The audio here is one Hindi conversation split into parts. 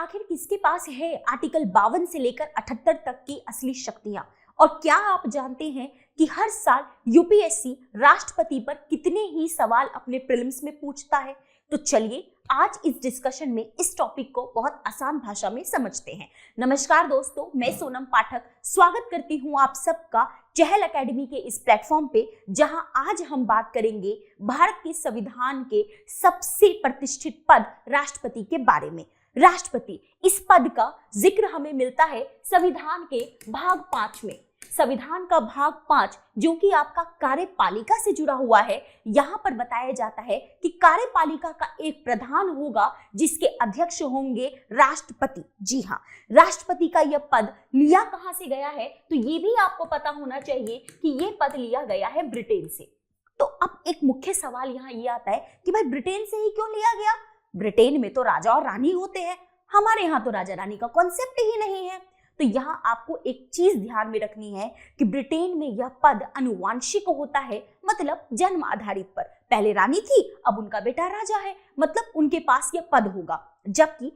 आखिर किसके पास है आर्टिकल 52 से लेकर 78 तक की असली शक्तियां? और क्या आप जानते हैं कि हर साल यूपीएससी राष्ट्रपति पर कितने ही सवाल अपने प्रीलिम्स में पूछता है? तो चलिए आज इस डिस्कशन में इस टॉपिक को बहुत आसान भाषा में समझते हैं। नमस्कार दोस्तों, मैं सोनम पाठक स्वागत करती हूं आप सबका चहल एकेडमी के इस प्लेटफॉर्म पे, जहां आज हम बात करेंगे भारत के संविधान के सबसे प्रतिष्ठित पद राष्ट्रपति के बारे में। राष्ट्रपति इस पद का जिक्र हमें मिलता है संविधान के भाग 5 में। संविधान का भाग 5 जो कि आपका कार्यपालिका से जुड़ा हुआ है, यहाँ पर बताया जाता है कि कार्यपालिका का एक प्रधान होगा जिसके अध्यक्ष होंगे राष्ट्रपति। जी हाँ, राष्ट्रपति का यह पद लिया कहाँ से गया है, तो ये भी आपको पता होना चाहिए कि ये पद लिया गया है ब्रिटेन से। तो अब एक मुख्य सवाल यहाँ ये आता है कि भाई ब्रिटेन से ही क्यों लिया गया? ब्रिटेन में तो राजा और रानी होते हैं, हमारे यहाँ तो राजा रानी का कॉन्सेप्ट ही नहीं है। तो यहाँ आपको एक चीज ध्यान में रखनी है कि ब्रिटेन में यह पद अनुवांशिक होता है, मतलब जन्म आधारित पर। पहले रानी थी, अब उनका बेटा राजा है, मतलब उनके पास यह पद होगा। जबकि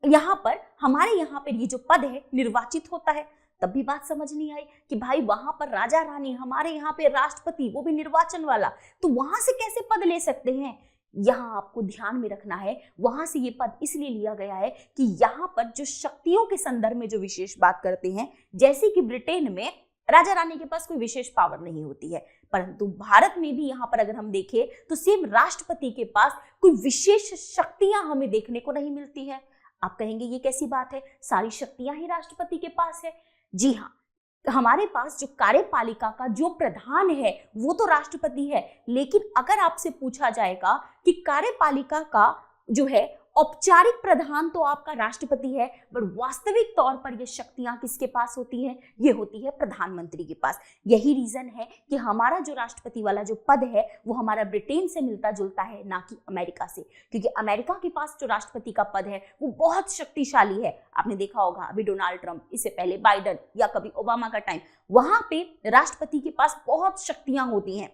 यहाँ पर हमारे यहाँ पर ये जो पद है निर्वाचित होता है। तब भी बात समझ नहीं आई कि भाई वहां पर राजा रानी, हमारे यहाँ पे राष्ट्रपति, वो भी निर्वाचन वाला, तो वहां से कैसे पद ले सकते हैं? यहाँ आपको ध्यान में रखना है, वहां से ये पद इसलिए लिया गया है कि यहाँ पर जो शक्तियों के संदर्भ में जो विशेष बात करते हैं, जैसे कि ब्रिटेन में राजा रानी के पास कोई विशेष पावर नहीं होती है, परंतु भारत में भी यहाँ पर अगर हम देखें तो सेम राष्ट्रपति के पास कोई विशेष शक्तियां हमें देखने को नहीं मिलती है। आप कहेंगे ये कैसी बात है, सारी शक्तियां ही राष्ट्रपति के पास है। जी हाँ, हमारे पास जो कार्यपालिका का जो प्रधान है वो तो राष्ट्रपति है, लेकिन अगर आपसे पूछा जाएगा कि कार्यपालिका का जो है औपचारिक प्रधान तो आपका राष्ट्रपति है, पर वास्तविक तौर पर ये शक्तियां किसके पास होती हैं? ये होती है प्रधानमंत्री के पास। यही रीजन है कि हमारा जो राष्ट्रपति वाला जो पद है वो हमारा ब्रिटेन से मिलता जुलता है, ना कि अमेरिका से, क्योंकि अमेरिका के पास जो राष्ट्रपति का पद है वो बहुत शक्तिशाली है। आपने देखा होगा अभी डोनाल्ड ट्रंप, इससे पहले बाइडन या कभी ओबामा का टाइम, वहां पे राष्ट्रपति के पास बहुत शक्तियां होती हैं,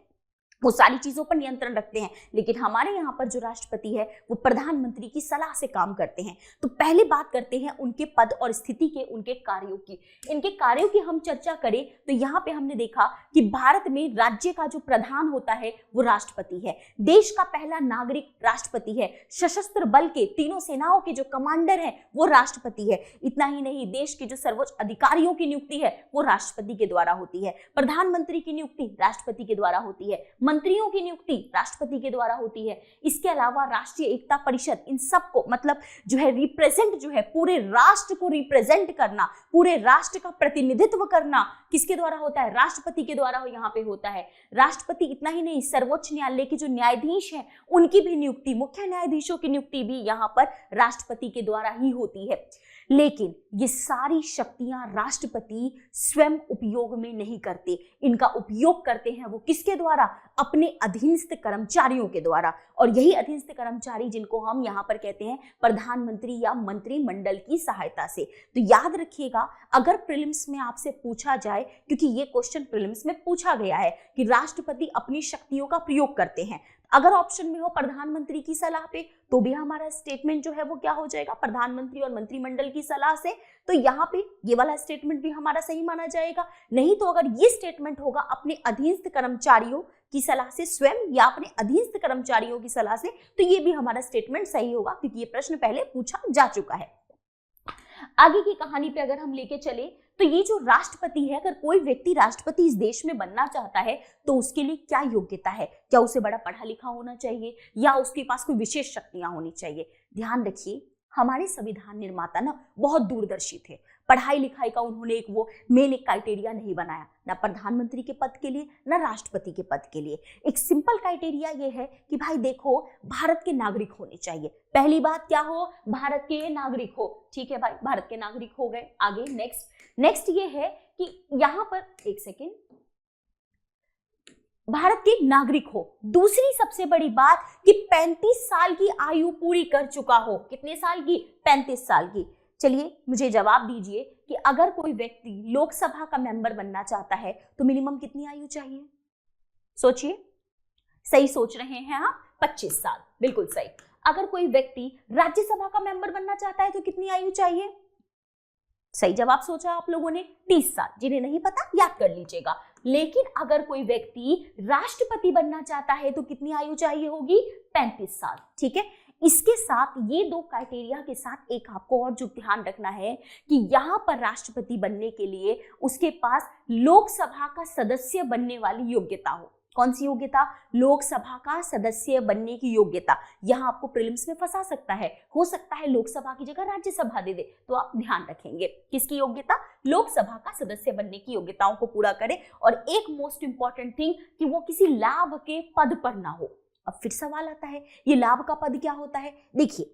वो सारी चीजों पर नियंत्रण रखते हैं। लेकिन हमारे यहाँ पर जो राष्ट्रपति है वो प्रधानमंत्री की सलाह से काम करते हैं। तो पहले बात करते हैं उनके पद और स्थिति के, उनके कार्यों की। इनके कार्यों की हम चर्चा करें तो यहाँ पे हमने देखा कि भारत में राज्य का जो प्रधान होता है वो राष्ट्रपति है। देश का पहला नागरिक राष्ट्रपति है। सशस्त्र बल के तीनों सेनाओं के जो कमांडर हैं वो राष्ट्रपति है। इतना ही नहीं, देश के जो सर्वोच्च अधिकारियों की नियुक्ति है वो राष्ट्रपति के द्वारा होती है। प्रधानमंत्री की नियुक्ति राष्ट्रपति के द्वारा होती है। मंत्रियों की नियुक्ति राष्ट्रपति के द्वारा होती है। इसके अलावा राष्ट्रीय एकता परिषद, इन सबको मतलब जो है रिप्रेजेंट, जो है पूरे राष्ट्र को रिप्रेजेंट करना, पूरे राष्ट्र का प्रतिनिधित्व करना किसके द्वारा होता है? राष्ट्रपति के द्वारा यहाँ पे होता है। राष्ट्रपति इतना ही नहीं, सर्वोच्च न्यायालय के जो न्यायाधीश हैं उनकी भी नियुक्ति, मुख्य न्यायाधीशों की नियुक्ति भी यहाँ पर राष्ट्रपति के द्वारा ही होती है। लेकिन ये सारी शक्तियां राष्ट्रपति स्वयं उपयोग में नहीं करते, इनका उपयोग करते हैं वो किसके द्वारा? अपने अधीनस्थ कर्मचारियों के द्वारा। और यही अधीनस्थ कर्मचारी जिनको हम यहाँ पर कहते हैं प्रधानमंत्री या मंत्रिमंडल की सहायता से। तो याद रखिएगा, अगर प्रीलिम्स में आपसे पूछा जाए, क्योंकि ये क्वेश्चन प्रीलिम्स में पूछा गया है कि राष्ट्रपति अपनी शक्तियों का प्रयोग करते हैं, अगर ऑप्शन में हो प्रधानमंत्री की सलाह पे, तो भी हमारा स्टेटमेंट जो है वो क्या हो जाएगा? प्रधानमंत्री और मंत्रिमंडल की सलाह से। तो यहाँ पे ये वाला स्टेटमेंट भी हमारा सही माना जाएगा। नहीं तो अगर ये स्टेटमेंट होगा अपने अधीनस्थ कर्मचारियों की सलाह से स्वयं या अपने अधीनस्थ कर्मचारियों की सलाह से, तो ये भी हमारा स्टेटमेंट सही होगा, क्योंकि ये प्रश्न पहले पूछा जा चुका है। आगे की कहानी पे अगर हम लेके चले तो ये जो राष्ट्रपति है, अगर कोई व्यक्ति राष्ट्रपति इस देश में बनना चाहता है तो उसके लिए क्या योग्यता है? क्या उसे बड़ा पढ़ा लिखा होना चाहिए या उसके पास कोई विशेष शक्तियां होनी चाहिए? ध्यान रखिए, हमारे संविधान निर्माता ना बहुत दूरदर्शी थे। पढ़ाई लिखाई का उन्होंने एक वो मेन एक क्राइटेरिया नहीं बनाया, ना प्रधानमंत्री के पद के लिए ना राष्ट्रपति के पद के लिए। एक सिंपल क्राइटेरिया ये है कि भाई देखो, भारत के नागरिक होने चाहिए। पहली बात क्या हो? भारत के नागरिक हो। ठीक है भाई, भारत के नागरिक हो गए। आगे नेक्स्ट ये है कि यहाँ पर एक सेकेंड, भारत के नागरिक हो। दूसरी सबसे बड़ी बात कि 35 साल की आयु पूरी कर चुका हो। कितने साल की? 35 साल की। चलिए मुझे जवाब दीजिए कि अगर कोई व्यक्ति लोकसभा का मेंबर बनना चाहता है तो मिनिमम कितनी आयु चाहिए? सोचिए, सही सोच रहे हैं आप? 25 साल, बिल्कुल सही। अगर कोई व्यक्ति राज्यसभा का मेंबर बनना चाहता है तो कितनी आयु चाहिए? सही जवाब सोचा आप लोगों ने, 30 साल। जिन्हें नहीं पता याद कर लीजिएगा। लेकिन अगर कोई व्यक्ति राष्ट्रपति बनना चाहता है तो कितनी आयु चाहिए होगी? 35 साल। ठीक है, इसके साथ ये दो क्राइटेरिया के साथ एक आपको और जो ध्यान रखना है कि यहाँ पर राष्ट्रपति बनने के लिए उसके पास लोकसभा का सदस्य बनने वाली योग्यता हो। कौन सी योग्यता? लोकसभा का सदस्य बनने की योग्यता। यहाँ आपको प्रीलिम्स में फंसा सकता है, हो सकता है लोकसभा की जगह राज्यसभा दे दे, तो आप ध्यान रखेंगे किसकी योग्यता? लोकसभा का सदस्य बनने की योग्यताओं को पूरा करें। और एक मोस्ट इंपॉर्टेंट थिंग कि वो किसी लाभ के पद पर ना हो। अब फिर सवाल आता है, ये लाभ का पद क्या होता है? देखिए,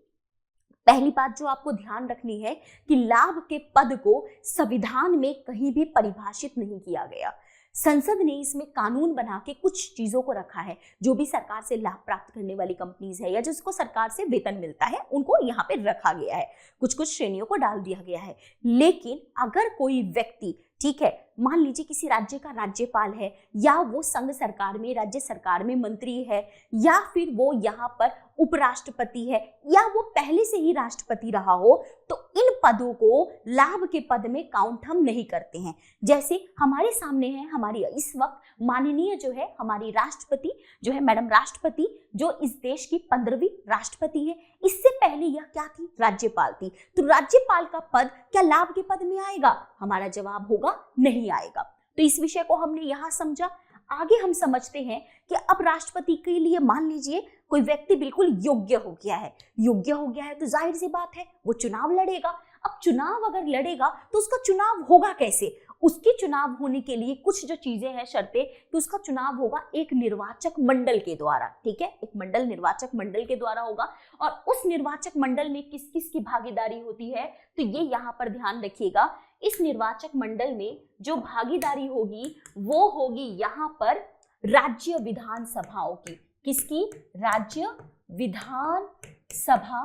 पहली बात जो आपको ध्यान रखनी है कि लाभ के पद को संविधान में कहीं भी परिभाषित नहीं किया गया। संसद ने इसमें कानून बना के कुछ चीजों को रखा है। जो भी सरकार से लाभ प्राप्त करने वाली कंपनीज है या जिसको सरकार से वेतन मिलता है उनको यहाँ पे रखा गया है, कुछ कुछ श्रेणियों को डाल दिया गया है। लेकिन अगर कोई व्यक्ति, ठीक है, मान लीजिए किसी राज्य का राज्यपाल है या वो संघ सरकार में, राज्य सरकार में मंत्री है या फिर वो यहाँ पर उपराष्ट्रपति है या वो पहले से ही राष्ट्रपति रहा हो, तो इन पदों को लाभ के पद में काउंट हम नहीं करते हैं। जैसे हमारे सामने है, हमारी इस वक्त माननीय जो है हमारी राष्ट्रपति जो है मैडम राष्ट्रपति, जो इस देश की 15वीं राष्ट्रपति है। इससे पहले यह क्या थी? राज्यपाल थी। तो राज्यपाल का पद क्या लाभ के पद में आएगा? हमारा जवाब होगा नहीं आएगा। तो इस विषय को हमने यहां समझा। आगे हम समझते हैं कि अब राष्ट्रपति के लिए मान लीजिए कोई व्यक्ति बिल्कुल योग्य हो गया है। योग्य हो गया है तो जाहिर सी बात है वो चुनाव लड़ेगा। अब चुनाव अगर लड़ेगा तो उसका चुनाव होगा कैसे? उसके चुनाव होने के लिए कुछ जो चीजें हैं, शर्तें, तो उसका चुनाव होगा एक निर्वाचक मंडल के द्वारा। ठीक है, एक मंडल निर्वाचक मंडल के द्वारा होगा। और उस निर्वाचक मंडल में किस किस की भागीदारी होती है तो ये यहाँ पर ध्यान रखिएगा। इस निर्वाचक मंडल में जो भागीदारी होगी वो होगी यहाँ पर राज्य विधानसभाओं की। किसकी? राज्य विधान सभा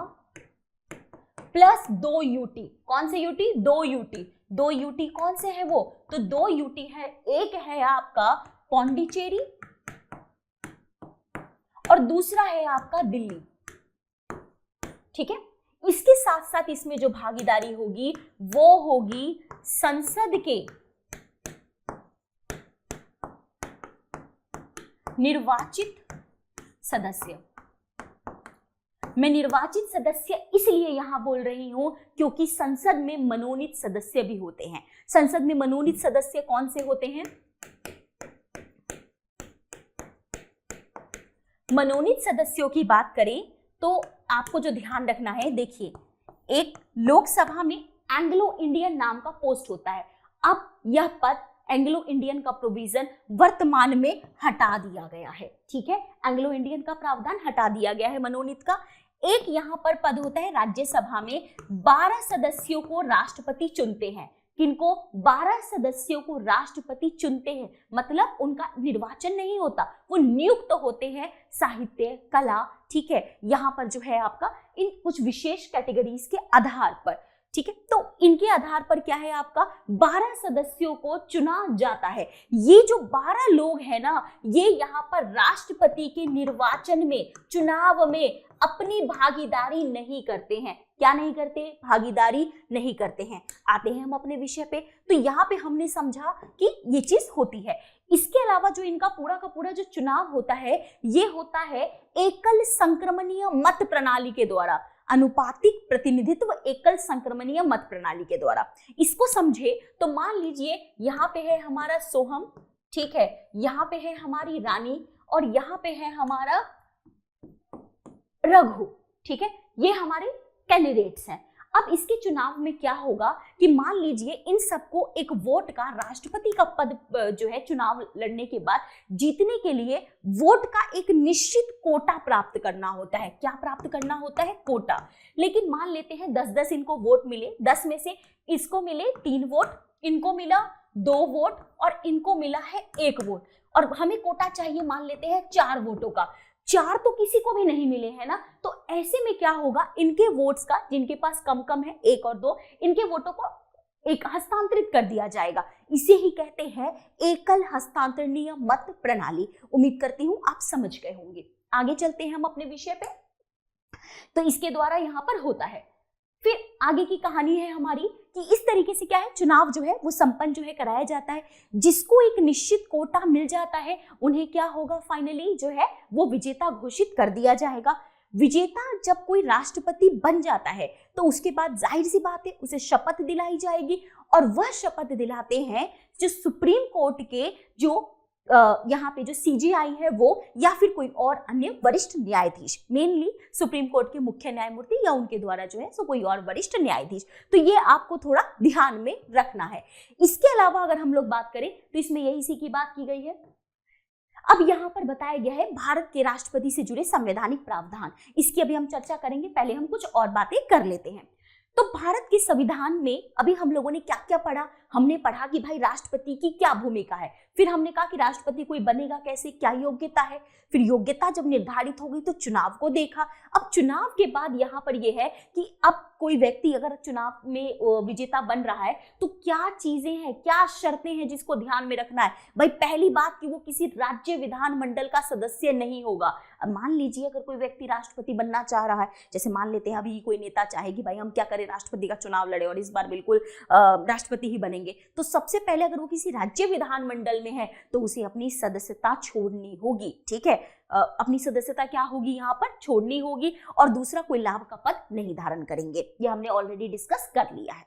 प्लस 2 यूटी। कौन से यूटी? 2 यूटी। 2 यूटी कौन से है वो? तो 2 यूटी है, एक है आपका पौंडीचेरी और दूसरा है आपका दिल्ली। ठीक है, इसके साथ साथ इसमें जो भागीदारी होगी वो होगी संसद के निर्वाचित सदस्य। मैं निर्वाचित सदस्य इसलिए यहां बोल रही हूं क्योंकि संसद में मनोनीत सदस्य भी होते हैं। संसद में मनोनीत सदस्य कौन से होते हैं? मनोनीत सदस्यों की बात करें तो आपको जो ध्यान रखना है, देखिए, एक लोकसभा में एंग्लो इंडियन नाम का पोस्ट होता है। अब यह पद एंग्लो इंडियन का प्रोविजन वर्तमान में हटा दिया गया है। ठीक है, एंग्लो इंडियन का प्रावधान हटा दिया गया है मनोनीत का। एक यहां पर पद होता है राज्यसभा में, 12 सदस्यों को राष्ट्रपति चुनते हैं। किनको? 12 सदस्यों को राष्ट्रपति चुनते हैं, मतलब उनका निर्वाचन नहीं होता, वो नियुक्त होते हैं साहित्य, कला, ठीक है, यहाँ पर जो है आपका इन कुछ विशेष कैटेगरीज के आधार पर। ठीक है, तो इनके आधार पर क्या है आपका 12 सदस्यों को चुना जाता है। ये जो 12 लोग हैं ना, ये यहाँ पर राष्ट्रपति के निर्वाचन में, चुनाव में अपनी भागीदारी नहीं करते हैं। क्या नहीं करते? भागीदारी नहीं करते हैं। आते हैं हम अपने विषय पे। तो यहाँ पे हमने समझा कि ये चीज होती है। इसके अलावा जो इनका पूरा का पूरा जो चुनाव होता है, ये होता है एकल संक्रमणीय मत प्रणाली के द्वारा। अनुपातिक प्रतिनिधित्व एकल संक्रमणीय मत प्रणाली के द्वारा। इसको समझे तो मान लीजिए यहाँ पे है हमारा सोहम, ठीक है, यहाँ पे है हमारी रानी और यहाँ पे है हमारा रघु। ठीक है, ये हमारे कैंडिडेट्स हैं। अब इसके चुनाव में क्या होगा कि मान लीजिए इन सबको एक वोट का, राष्ट्रपति का पद जो है चुनाव लड़ने के बाद जीतने के लिए वोट का एक निश्चित कोटा प्राप्त करना होता है। क्या प्राप्त करना होता है? कोटा। लेकिन मान लेते हैं 10-10 इनको वोट मिले, 10 में से इसको मिले 3 वोट, इनको मिला 2 वोट और इनको मिला है 1 वोट, और हमें कोटा चाहिए मान लेते हैं 4 वोटों का। 4 तो किसी को भी नहीं मिले हैं ना, तो ऐसे में क्या होगा, इनके वोट्स का, जिनके पास कम कम है 1 और 2, इनके वोटों को एक हस्तांतरित कर दिया जाएगा। इसे ही कहते हैं एकल हस्तांतरणीय मत प्रणाली। उम्मीद करती हूं आप समझ गए होंगे। आगे चलते हैं हम अपने विषय पे। तो इसके द्वारा यहाँ पर होता है। फिर आगे की कहानी है हमारी कि इस तरीके से क्या है, चुनाव जो है वो संपन्न जो है कराया जाता है। जिसको एक निश्चित कोटा मिल जाता है उन्हें क्या होगा, फाइनली जो है वो विजेता घोषित कर दिया जाएगा। विजेता जब कोई राष्ट्रपति बन जाता है तो उसके बाद जाहिर सी बात है उसे शपथ दिलाई जाएगी, और वह शपथ दिलाते हैं जो सुप्रीम कोर्ट के जो यहाँ पे जो सीजेआई है वो, या फिर कोई और अन्य वरिष्ठ न्यायाधीश, मेनली सुप्रीम कोर्ट के मुख्य न्यायमूर्ति या उनके द्वारा जो है सो कोई और वरिष्ठ न्यायाधीश। तो ये आपको थोड़ा ध्यान में रखना है। इसके अलावा अगर हम लोग बात करें तो इसमें यही सी की बात की गई है। अब यहाँ पर बताया गया है भारत के राष्ट्रपति से जुड़े संवैधानिक प्रावधान, इसकी अभी हम चर्चा करेंगे, पहले हम कुछ और बातें कर लेते हैं। तो भारत के संविधान में अभी हम लोगों ने क्या क्या पढ़ा, हमने पढ़ा कि भाई राष्ट्रपति की क्या भूमिका है, फिर हमने कहा कि राष्ट्रपति कोई बनेगा कैसे, क्या योग्यता है, फिर योग्यता जब निर्धारित हो गई तो चुनाव को देखा। अब चुनाव के बाद यहाँ पर यह है कि अब कोई व्यक्ति अगर चुनाव में विजेता बन रहा है तो क्या चीजें हैं, क्या शर्तें हैं जिसको ध्यान में रखना है। भाई पहली बात कि वो किसी राज्य विधानमंडल का सदस्य नहीं होगा। अब मान लीजिए अगर कोई व्यक्ति राष्ट्रपति बनना चाह रहा है, जैसे मान लेते हैं अभी कोई नेता चाहे कि भाई हम क्या करें, राष्ट्रपति का चुनाव लड़े और इस बार बिल्कुल राष्ट्रपति ही बनेंगे, तो सबसे पहले अगर वो किसी राज्य विधानमंडल में है तो उसे अपनी सदस्यता छोड़नी होगी। ठीक है, अपनी सदस्यता क्या होगी, यहाँ पर छोड़नी होगी, और दूसरा कोई लाभ का पद नहीं धारण करेंगे। ये हमने ऑलरेडी डिस्कस कर लिया है।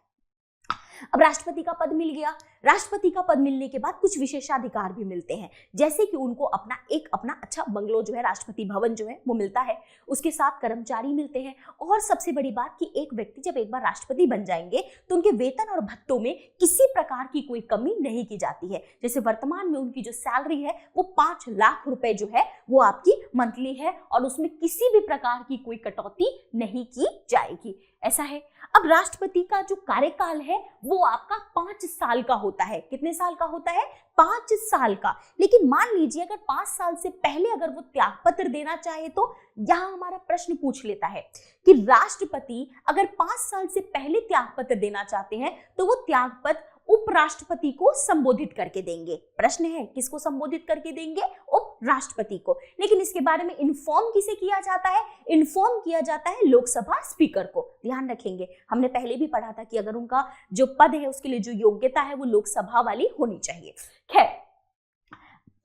अब राष्ट्रपति का पद मिल गया। राष्ट्रपति का पद मिलने के बाद कुछ विशेषाधिकार भी मिलते हैं, जैसे कि उनको अपना अच्छा बंगलो जो है, राष्ट्रपति भवन जो है वो मिलता है, उसके साथ कर्मचारी मिलते हैं, और सबसे बड़ी बात कि एक व्यक्ति जब एक बार राष्ट्रपति बन जाएंगे तो उनके वेतन और भत्तों में किसी प्रकार की कोई कमी नहीं की जाती है। जैसे वर्तमान में उनकी जो सैलरी है वो 5 लाख रुपए जो है वो आपकी मंथली है, और उसमें किसी भी प्रकार की कोई कटौती नहीं की जाएगी, ऐसा है। अब राष्ट्रपति का जो कार्यकाल है वो आपका 5 साल का होता है। कितने साल का होता है? 5 साल का। लेकिन मान लीजिए अगर 5 साल से पहले अगर वो त्यागपत्र देना चाहे तो यहाँ हमारा प्रश्न पूछ लेता है कि राष्ट्रपति अगर 5 साल से पहले त्यागपत्र देना चाहते हैं तो वो त्यागपत्र उपराष्ट्रपति को संबोधित करके देंगे। प्रश्न है किसको संबोधित करके देंगे? उपराष्ट्रपति को। लेकिन इसके बारे में इन्फॉर्म किसे किया जाता है? इन्फॉर्म किया जाता है लोकसभा स्पीकर को। ध्यान रखेंगे, हमने पहले भी पढ़ा था कि अगर उनका जो पद है उसके लिए जो योग्यता है वो लोकसभा वाली होनी चाहिए। खैर,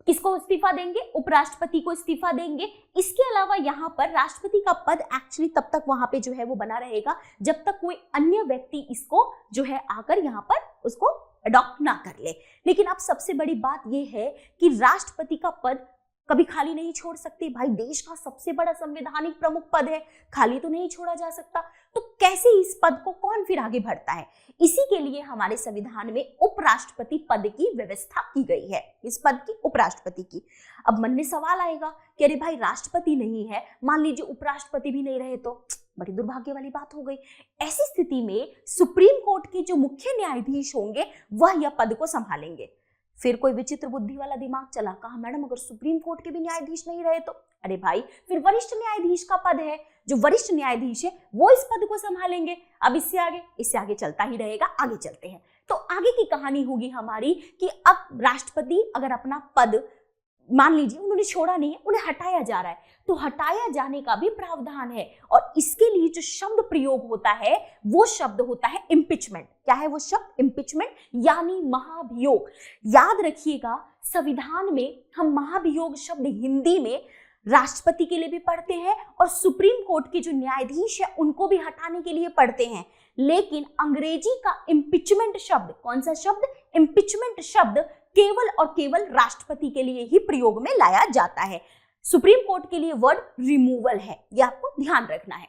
किसको इस्तीफा देंगे? उपराष्ट्रपति को इस्तीफा देंगे। इसके अलावा यहाँ पर राष्ट्रपति का पद एक्चुअली तब तक वहां पे जो है वो बना रहेगा जब तक कोई अन्य व्यक्ति इसको जो है आकर यहाँ पर उसको अडॉप्ट ना कर ले। लेकिन अब सबसे बड़ी बात यह है कि राष्ट्रपति का पद कभी खाली नहीं छोड़ सकते। भाई देश का सबसे बड़ा संवैधानिक प्रमुख पद है, खाली तो नहीं छोड़ा जा सकता। तो कैसे इस पद को कौन फिर आगे बढ़ता है? इसी के लिए हमारे संविधान में उपराष्ट्रपति पद की व्यवस्था की गई है, इस पद की, उपराष्ट्रपति की। अब मन में सवाल आएगा कि अरे भाई राष्ट्रपति नहीं है, मान लीजिए उपराष्ट्रपति भी नहीं रहे तो बड़ी दुर्भाग्य वाली बात हो गई। ऐसी स्थिति में सुप्रीम कोर्ट के जो मुख्य न्यायाधीश होंगे वह यह पद को संभालेंगे। फिर कोई विचित्र बुद्धि वाला दिमाग चला, कहा मैडम अगर सुप्रीम कोर्ट के भी न्यायाधीश नहीं रहे तो? अरे भाई फिर वरिष्ठ न्यायाधीश का पद है, जो वरिष्ठ न्यायाधीश है वो इस पद को संभालेंगे। अब इससे आगे चलता ही रहेगा। आगे चलते हैं तो आगे की कहानी होगी हमारी कि अब राष्ट्रपति अगर अपना पद मान लीजिए उन्होंने छोड़ा नहीं है, उन्हें हटाया जा रहा है, तो हटाया जाने का भी प्रावधान है। और इसके लिए जो शब्द प्रयोग होता है वो शब्द होता है इम्पीचमेंट। क्या है वो शब्द? इम्पीचमेंट, यानी महाभियोग। याद रखिएगा, संविधान में हम महाभियोग शब्द हिंदी में राष्ट्रपति के लिए भी पढ़ते हैं और सुप्रीम कोर्ट के जो न्यायाधीश है उनको भी हटाने के लिए पढ़ते हैं। लेकिन अंग्रेजी का इम्पीचमेंट शब्द, कौन सा शब्द? इम्पीचमेंट शब्द केवल और केवल राष्ट्रपति के लिए ही प्रयोग में लाया जाता है। सुप्रीम कोर्ट के लिए वर्ड रिमूवल है, यह आपको ध्यान रखना है।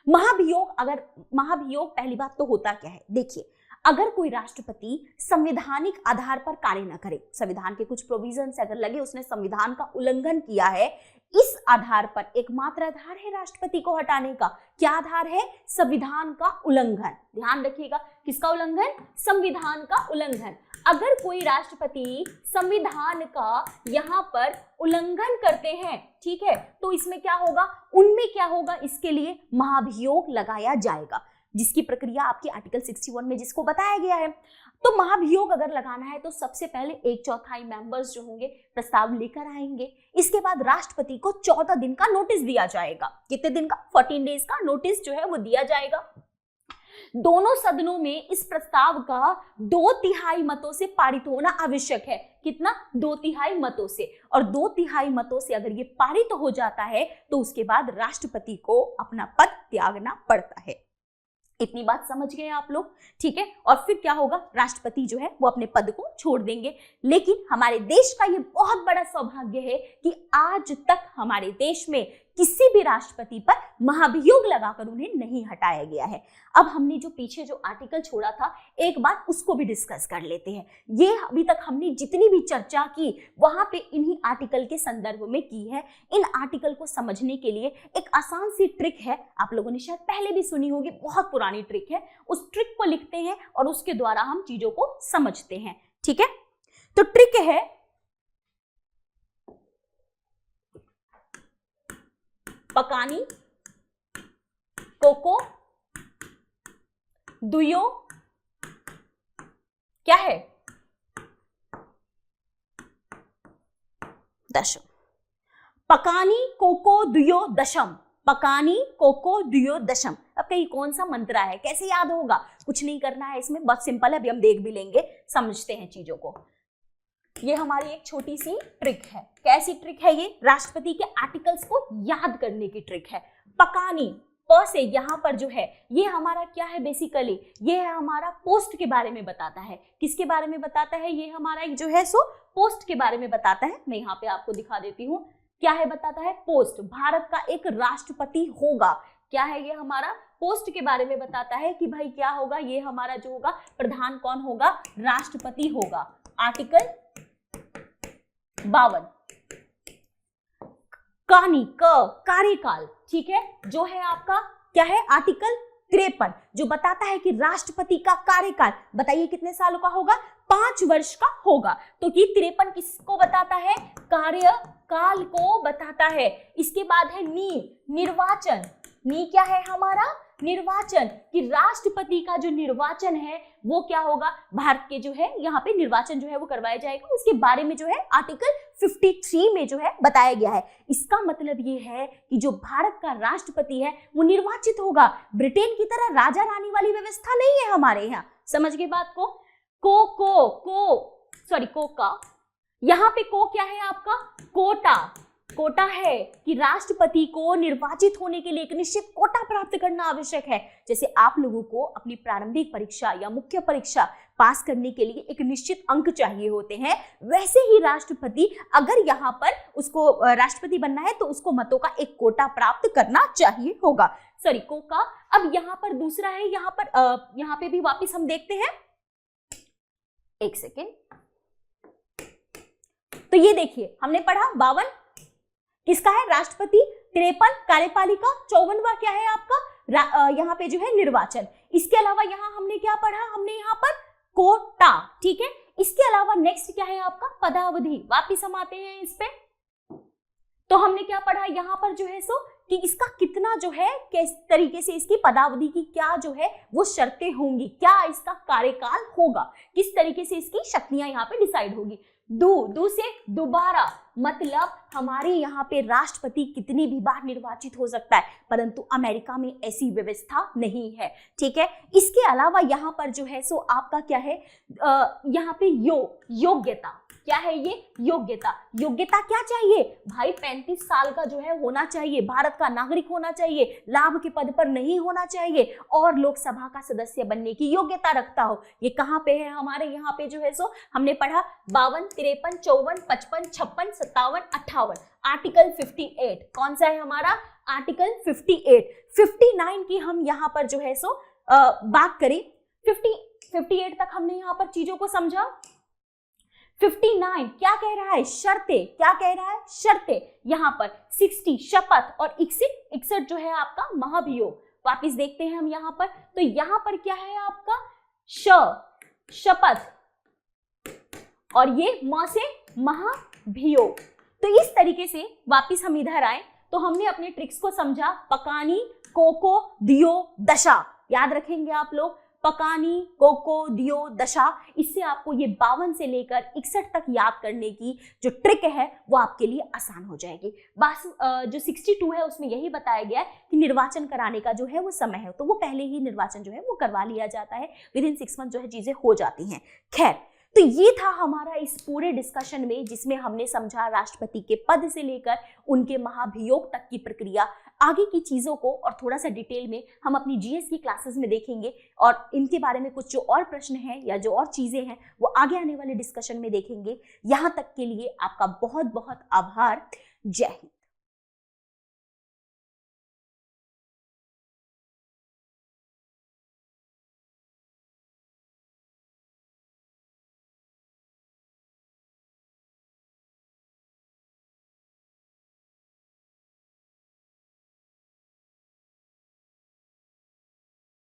महाभियोग पहली बात तो होता क्या है? देखिए, अगर कोई राष्ट्रपति संवैधानिक आधार पर कार्य न करे, संविधान के कुछ प्रोविजंस अगर लगे उसने संविधान का उल्लंघन किया है, इस आधार पर एकमात्र आधार है राष्ट्रपति को हटाने का। क्या आधार है? संविधान का उल्लंघन। ध्यान रखिएगा, किसका उल्लंघन? संविधान का उल्लंघन। अगर कोई राष्ट्रपति संविधान का यहाँ पर उल्लंघन करते हैं, ठीक है, तो इसमें क्या होगा? उनमें क्या होगा? इसके लिए महाभियोग लगाया जाएगा। जिसकी प्रक्रिया आपकी आर्टिकल 61 में जिसको बताया गया है। तो महाभियोग अगर लगाना है तो सबसे पहले 1/4 मेंबर्स जो होंगे प्रस्ताव लेकर आएंगे। इसके बाद राष्ट्रपति को 14 दिन का नोटिस दिया जाएगा। कितने दिन का? 14 डेज का नोटिस जो है वो दिया जाएगा। दोनों सदनों में इस प्रस्ताव का 2/3 मतों से पारित होना आवश्यक है। कितना? 2/3 मतों से। और 2/3 मतों से अगर ये पारित हो जाता है तो उसके बाद राष्ट्रपति को अपना पद त्यागना पड़ता है। इतनी बात समझ गए आप लोग? ठीक है। और फिर क्या होगा? राष्ट्रपति जो है वो अपने पद को छोड़ देंगे। लेकिन हमारे देश का ये बहुत बड़ा सौभाग्य है कि आज तक हमारे देश में किसी भी राष्ट्रपति पर महाभियोग लगाकर उन्हें नहीं हटाया गया है। अब हमने जो पीछे जो आर्टिकल छोड़ा था एक बार उसको भी डिस्कस कर लेते हैं। ये अभी तक हमने जितनी भी चर्चा की वहां पे इन्हीं आर्टिकल के संदर्भ में की है। इन आर्टिकल को समझने के लिए एक आसान सी ट्रिक है, आप लोगों ने शायद पहले भी सुनी होगी, बहुत पुरानी ट्रिक है। उस ट्रिक को लिखते हैं और उसके द्वारा हम चीजों को समझते हैं। ठीक है। तो ट्रिक है पकानी कोको दुयो क्या है? दशम। पकानी कोको दुयो दशम। पकानी कोको दुयो दशम। अब कहीं कौन सा मंत्र है, कैसे याद होगा? कुछ नहीं करना है इसमें, बहुत सिंपल है। अभी हम देख भी लेंगे, समझते हैं चीजों को। ये हमारी एक छोटी सी ट्रिक है। कैसी ट्रिक है ये? राष्ट्रपति के आर्टिकल्स को याद करने की ट्रिक है। पकानी प से यहाँ पर जो है ये हमारा क्या है? बेसिकली ये है हमारा पोस्ट के बारे में बताता है। किसके बारे में बताता है? ये हमारा एक जो है सो पोस्ट के बारे में बताता है। मैं यहाँ पे आपको दिखा देती हूँ क्या है। बताता है पोस्ट, भारत का एक राष्ट्रपति होगा। क्या है ये? हमारा पोस्ट के बारे में बताता है कि भाई क्या होगा, ये हमारा जो होगा प्रधान कौन होगा? राष्ट्रपति होगा। आर्टिकल 52। कानी कार्यकाल, ठीक है, जो है आपका क्या है? आर्टिकल 53 जो बताता है कि राष्ट्रपति का कार्यकाल बताइए कितने सालों का होगा? 5 वर्ष का होगा। तो ये 53 किसको बताता है? कार्यकाल को बताता है। इसके बाद है निर्वाचन। क्या है हमारा? निर्वाचन, कि राष्ट्रपति का जो निर्वाचन है वो क्या होगा? भारत के जो है यहाँ पे निर्वाचन जो है वो करवाया जाएगा। उसके बारे में जो है आर्टिकल 53 में जो है बताया गया है। इसका मतलब ये है कि जो भारत का राष्ट्रपति है वो निर्वाचित होगा। ब्रिटेन की तरह राजा रानी वाली व्यवस्था नहीं है हमारे यहाँ। समझ गए बात को? कोका यहाँ पे को क्या है आपका? कोटा है कि राष्ट्रपति को निर्वाचित होने के लिए एक निश्चित कोटा प्राप्त करना आवश्यक है। जैसे आप लोगों को अपनी प्रारंभिक परीक्षा या मुख्य परीक्षा पास करने के लिए एक निश्चित अंक चाहिए होते हैं, वैसे ही राष्ट्रपति अगर यहाँ पर उसको राष्ट्रपति बनना है तो उसको मतों का एक कोटा प्राप्त करना चाहिए होगा। कोका। अब यहाँ पर दूसरा है, यहाँ पे भी वापिस हम देखते हैं, एक सेकेंड। तो ये देखिए हमने पढ़ा 52 किसका है? राष्ट्रपति। 53 कार्यपालिका। 54वां क्या है आपका? यहाँ पे जो है निर्वाचन। इसके अलावा यहाँ हमने क्या पढ़ा? हमने यहाँ पर कोटा। ठीक है। इसके अलावा नेक्स्ट क्या है आपका? पदावधि। वापिस हम आते हैं इस पे। तो हमने क्या पढ़ा यहाँ पर जो है सो कि इसका कितना जो है, किस तरीके से इसकी पदावधि की क्या जो है वो शर्तें होंगी, क्या इसका कार्यकाल होगा, किस तरीके से इसकी शक्तियां यहाँ पे डिसाइड होगी। दू से दोबारा, मतलब हमारे यहाँ पे राष्ट्रपति कितनी भी बार निर्वाचित हो सकता है, परंतु अमेरिका में ऐसी व्यवस्था नहीं है। ठीक है। इसके अलावा यहाँ पर जो है सो आपका क्या है, यहाँ पे योग्यता। क्या है ये? योग्यता क्या चाहिए भाई? 35 साल का जो है होना चाहिए, भारत का नागरिक होना चाहिए, लाभ के पद पर नहीं होना चाहिए और लोकसभा का सदस्य बनने की योग्यता रखता हो। ये कहाँ पे है? हमारे यहाँ पे जो है सो हमने पढ़ा 52, 53, 54, 55, 56, 57, 58। आर्टिकल 58 कौन सा है हमारा? आर्टिकल 58। 59 की हम यहाँ पर जो है सो बात करें। 58 तक हमने यहाँ पर चीजों को समझा। 59 क्या कह रहा है? शर्तें। क्या कह रहा है? शर्तें। यहाँ पर 60 शपथ और 61 जो है आपका महाभियोग। वापिस देखते हैं हम यहाँ पर। तो यहाँ पर क्या है आपका? शपथ और ये म से महाभियोग। तो इस तरीके से वापिस हम इधर आए तो हमने अपने ट्रिक्स को समझा। पकानी कोको दियो दशा। याद रखेंगे आप लोग, पकानी, कोको, दियो, दशा। इससे आपको ये 52 से लेकर 61 तक याद करने की जो ट्रिक है वो आपके लिए आसान हो जाएगी। बस जो 62 है उसमें यही बताया गया है कि निर्वाचन कराने का जो है वो समय है, तो वो पहले ही निर्वाचन जो है वो करवा लिया जाता है, विद इन 6 मंथ जो है चीजें हो जाती हैं। खैर, तो ये था हमारा इस पूरे डिस्कशन में, जिसमें हमने समझा राष्ट्रपति के पद से लेकर उनके महाभियोग तक की प्रक्रिया। आगे की चीजों को और थोड़ा सा डिटेल में हम अपनी जीएस की क्लासेस में देखेंगे, और इनके बारे में कुछ जो और प्रश्न हैं या जो और चीजें हैं वो आगे आने वाले डिस्कशन में देखेंगे। यहां तक के लिए आपका बहुत बहुत आभार। जय हिंद।